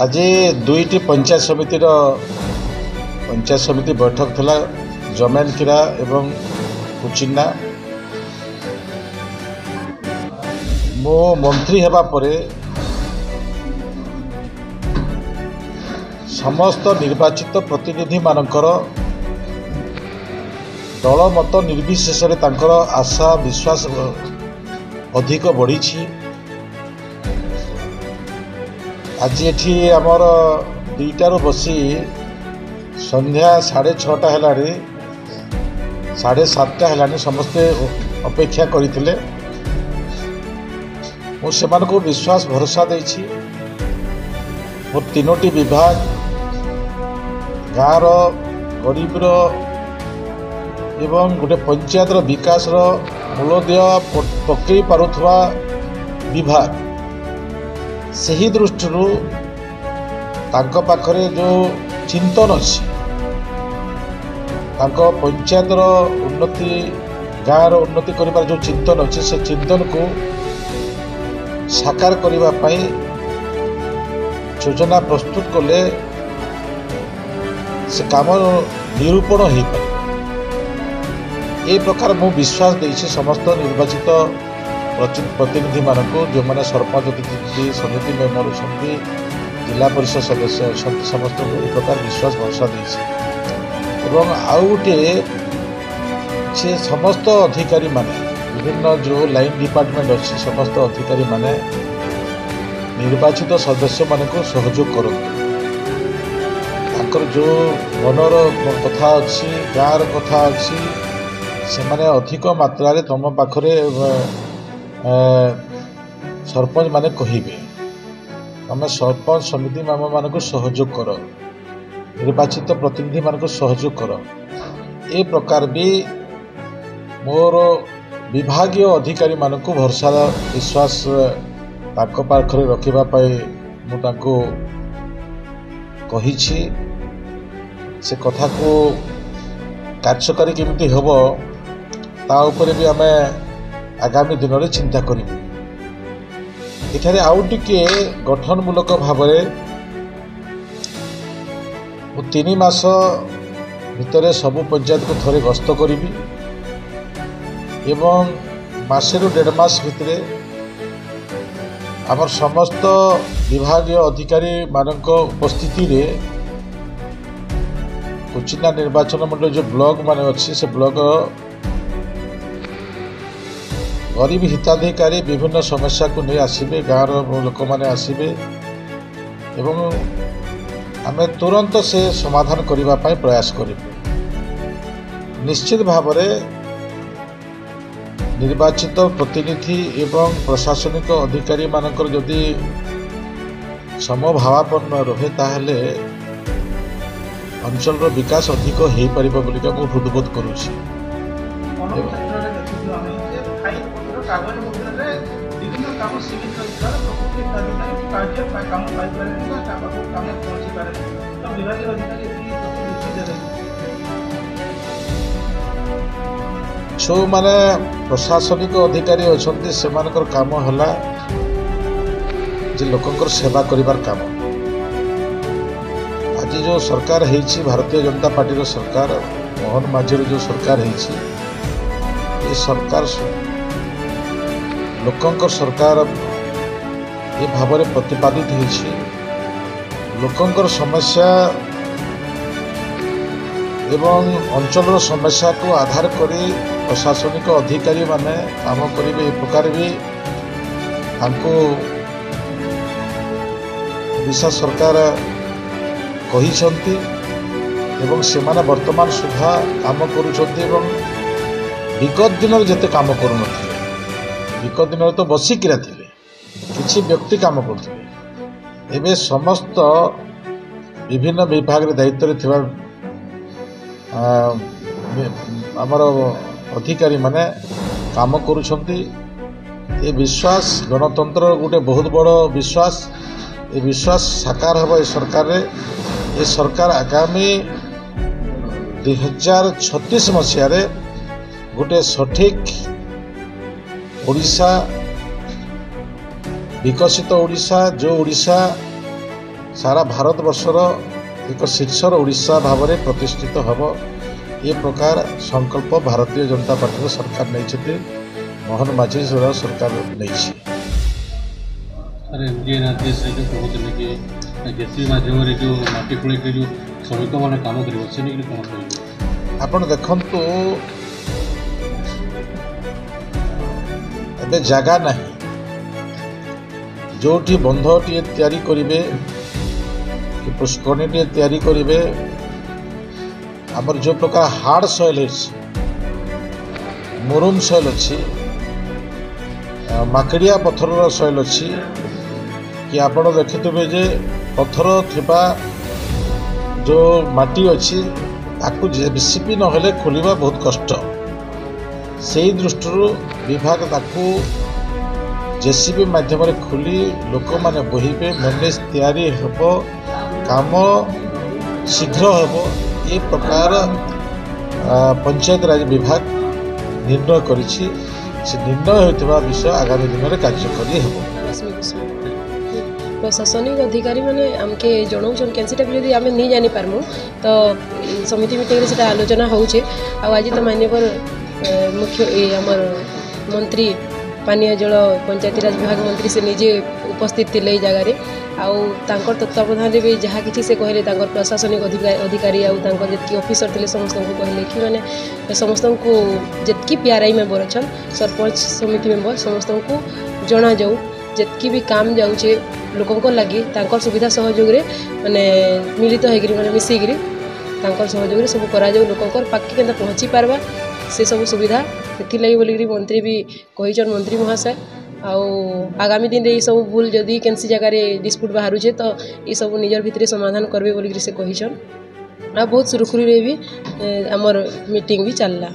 आज दुईटी पंचायत समिति बैठक थिला जमेनकिरा एवं कुचिन्ना। मो मंत्री हेबा परे समस्त निर्वाचित प्रतिनिधि मानकर दल मत निर्विशेष तांकर आशा विश्वास अधिक बढ़ी। आज एठी आमर 2टारू बसी संध्या 6:30 है 7:30 है समस्ते अपेक्षा करते को विश्वास भरोसा देछि। मोर 3टी विभाग गाँव गरीबर एवं गोटे पंचायत विकास मूलदय पकई पारुथवा विभाग से ही दृष्टि पाखरे जो चिंतन अच्छी पंचायत उन्नति गाँव उन्नति करिबार जो चिंतन अच्छे से चिंतन को साकार करने योजना प्रस्तुत कले से काम निरूपण हो पाए। ए प्रकार मु विश्वास देछि समस्त निर्वाचित प्रतिनिधि मानक जो मैंने सरपंच अतिथि समिति मेम्बर अच्छा जिला परिषद सदस्य अच्छा समस्त एक प्रकार विश्वास भरोसा देछि। आउ गोटे से समस्त अधिकारी माने विभिन्न जो लाइन डिपार्टमेंट अच्छी समस्त अधिकारी माने निर्वाचित सदस्य मान को सहयोग करते जो मनर कथा अच्छी गाँव कथा अच्छी से माने अधिक मात्रा तुम पाखरे सरपंच माने कहिबे तुम सरपंच समिति मान को सहयोग कर निर्वाचित प्रतिनिधि मान को सहयोग कर। ए प्रकार भी मोर विभागीय अधिकारी मान को भरोसा विश्वास पाखरे रखिबा पाई मु कही से कथा को कार्यकारी केमिति हबो ता ऊपर भी आमे आगामी दिन में चिंता करूँ। एठारे आउ टिके गठनमूलक भाव मु 3 मास भितर सबु पंचायत को थरे गस्त करी एवं मासे रु 1.5 मास भितर आमर समस्त विभागीय अधिकारी मानक उपस्थिति रे कुचिन्ना निर्वाचन मंडल जो ब्लॉक माने अच्छी से ब्लॉक गरीब हिताधिकारी विभिन्न समस्या को नहीं आसबे गाँव लोक मैंने आसबे एवं आमे तुरंत से समाधान करने प्रयास करूँ। निश्चित भाव निर्वाचित प्रतिनिधि एवं प्रशासनिक अधिकारी मानकर जदि समभावापन्न रहे ताहले अंचल विकास अधिक हो पार बोलिका मु हृदबोध करुछि। जो माने प्रशासनिक अधिकारी अच्छे से काम है जे लोकंकर सेवा करिबार काम। आज जो सरकार है भारतीय जनता पार्टी सरकार मोहन माझी जो सरकार है ये सरकार लोकंकर सरकार ये भाव में प्रतिपादित है। लोकंकर समस्या एवं अंचल समस्या को आधार करी प्रशासनिक अधिकारी माने काम करेंगे। ए प्रकार भी हमको ओडिशा सरकार कहिसंती एवं से माने वर्तमान सुधा काम करुछंती एवं विगत दिन जेते काम करू नथिले विगत दिन तो बसिकिरा थिले किछि व्यक्ति काम करथिले एबे समस्त विभिन्न विभाग रे दायित्व रे थिबा आमर अधिकारी माने काम करुछंती। ये विश्वास गणतंत्र गोटे बहुत बड़ विश्वास। ये विश्वास साकार हम ये सरकार रे। ये सरकार आगामी 2036 मसीह गोटे सठिक ओडिशा विकसित ओडिशा जो ओडिशा सारा भारत वर्षर एक शीर्षर ओडिशा भाव में प्रतिष्ठित हम ये प्रकार संकल्प भारतीय जनता पार्टी सरकार नहीं मोहन माझी सरकार नहीं आपण देखंतु एबे जगह नहीं जोटी बंधटी तैयारी करिवे कि पुष्करणी तैयारी करिवे आमर जो प्रकार हार्ड सॉइल मुरुम सॉइल अच्छी माकड़िया पत्थर सॉइल अच्छी कि आपण देखिथे जे पत्थर थिबा जो माटी अच्छी ताकू जेसीपी नहेले खोलिबा बहुत कष्ट से दृष्टि विभाग ताकू जेसीबी माध्यम खोली लोक माने बोहिबे मेनेज तैयारी हेबो काम शीघ्र हेबो ये प्रकार पंचायत राज विभाग निर्णय करिछि से निर्णय होइतबा विषय आगामी दिन में कार्यकारी हेबो। प्रशासनिक अधिकारी मैंने आमके जनाऊन कैंसीटा भी जब आम नहीं जानी पार्मु तो समिति मीटिंग से आलोचना होचे आज तो माननीय मुख्य आमर मंत्री पानीय जल पंचायतीराज विभाग मंत्री से निजे उपस्थित थे जगार आउर तत्वावधान भी जहाँ कि से कहले प्रशासनिक अधिकारी आउकी ऑफिसर थे समस्त को कहले कि माने समस्त को जितकी पीआरआई मेंबर अच्छा सरपंच समिति मेंबर समस्त को जना जाऊ जितकी भी काम जाऊे लोकों लगी सुविधा सहयोग माने मिलित होकर माने मिसिकी सहयोग सब करा लोक पाखी के पहुँची पार्बा से सब सुविधा से बोलिकी मंत्री भी कहीचन मंत्री महाशय आगामी दिन ये सब भूल जदि कैंसी जगार डिस्प्यूट बाहर तो ये सब निजर भितर समाधान करबे बोलिकी से कहीचन आ बहुत सुरखुरी भी आमर मीटिंग भी चलला।